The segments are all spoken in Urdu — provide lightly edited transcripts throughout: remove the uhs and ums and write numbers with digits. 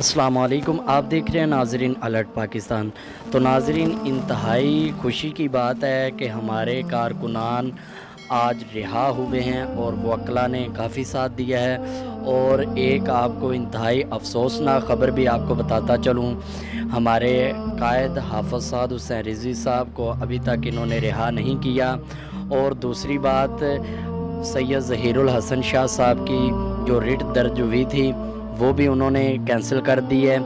السلام علیکم، آپ دیکھ رہے ہیں ناظرین الرٹ پاکستان۔ تو ناظرین، انتہائی خوشی کی بات ہے کہ ہمارے کارکنان آج رہا ہوئے ہیں اور وکلاء نے کافی ساتھ دیا ہے۔ اور ایک آپ کو انتہائی افسوسناک خبر بھی آپ کو بتاتا چلوں، ہمارے قائد حافظ سعد حسین رضوی صاحب کو ابھی تک انہوں نے رہا نہیں کیا۔ اور دوسری بات، سید ظہیر الحسن شاہ صاحب کی جو ریٹ درج ہوئی تھی وہ بھی انہوں نے کینسل کر دی ہے،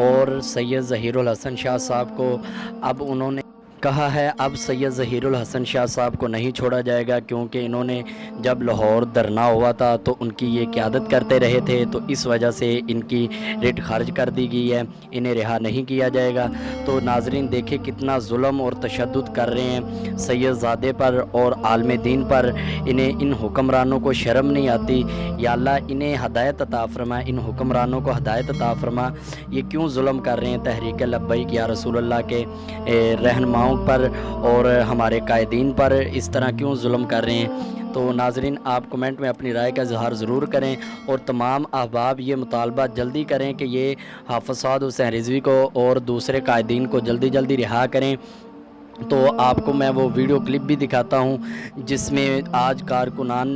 اور سید ظہیر الحسن شاہ صاحب کو اب انہوں نے کہا ہے اب سید ظہیر الحسن شاہ صاحب کو نہیں چھوڑا جائے گا، کیونکہ انہوں نے جب لاہور دھرنا ہوا تھا تو ان کی یہ قیادت کرتے رہے تھے، تو اس وجہ سے ان کی ریٹ خارج کر دی گئی ہے، انہیں رہا نہیں کیا جائے گا۔ تو ناظرین دیکھیں کتنا ظلم اور تشدد کر رہے ہیں سید زادے پر اور عالم دین پر، انہیں ان حکمرانوں کو شرم نہیں آتی۔ یا اللہ انہیں ہدایت عطا فرما، ان حکمرانوں کو ہدایت عطا فرما، یہ کیوں ظلم کر رہے ہیں تحریک لبیک یا رسول اللہ کے رہنماؤں پر اور ہمارے قائدین پر، اس طرح کیوں ظلم کر رہے ہیں۔ تو ناظرین آپ کمنٹ میں اپنی رائے کا اظہار ضرور کریں، اور تمام احباب یہ مطالبہ جلدی کریں کہ یہ حافظ سعد حسین رضوی کو اور دوسرے قائدین کو جلدی جلدی رہا کریں۔ تو آپ کو میں وہ ویڈیو کلپ بھی دکھاتا ہوں جس میں آج کارکنان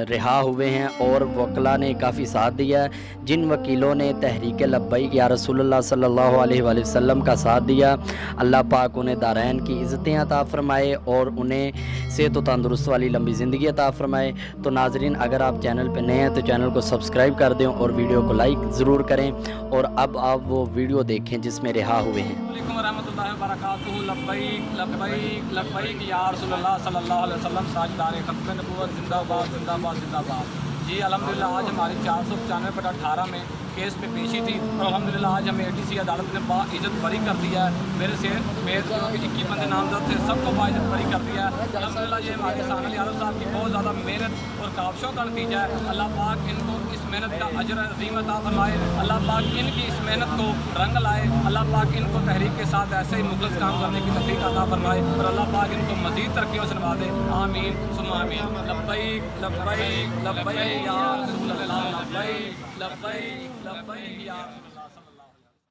رہا ہوئے ہیں اور وکلاء نے کافی ساتھ دیا ہے، جن وکیلوں نے تحریک لبیک یا رسول اللہ صلی اللہ علیہ وآلہ وسلم کا ساتھ دیا، اللہ پاک انہیں دارین کی عزتیں عطا فرمائے اور انہیں صحت و تندرست والی لمبی زندگی عطا فرمائے۔ تو ناظرین اگر آپ چینل پہ نئے ہیں تو چینل کو سبسکرائب کر دیں اور ویڈیو کو لائک ضرور کریں، اور اب آپ وہ ویڈیو دیکھیں جس میں رہا ہوئے ہیں۔ علیکم ورحمۃ اللہ وبرکاتہ۔ لبیک لبیک لبیک یا رسول اللہ صلی اللہ علیہ وسلم، تاجدار ختم نبوت، زندہ باد زندہ باد زندہ باد۔ جی الحمدللہ آج ہماری 495/18 میں کیس پہ پیشی تھی، اور الحمدللہ آج ہمیں ADC عدالت نے باعزت بری کر دیا ہے۔ میرے سے 21 بندے نامزد تھے، سب کو باعزت بری کر دیا ہے۔ الحمدللہ یہ ہمارے ثانوی یارو صاحب کی بہت زیادہ محنت اور کاوشوں کا نتیجہ ہے۔ اللہ پاک ان کو اس محنت کا اجر عظیم عطا فرمائے، اللہ پاک ان کی اس محنت کو رنگ لائے، اللہ پاک ان کو تحریک کے ساتھ ایسے ہی مخلص کام کرنے کی توفیق عطا فرمائے، اور اللہ پاک ان کو مزید ترقیوں سے نوازے، آمین ثم آمین۔ لبیک لبیک لبیک یا رسول اللہ، لبیک لبیک لبیک یا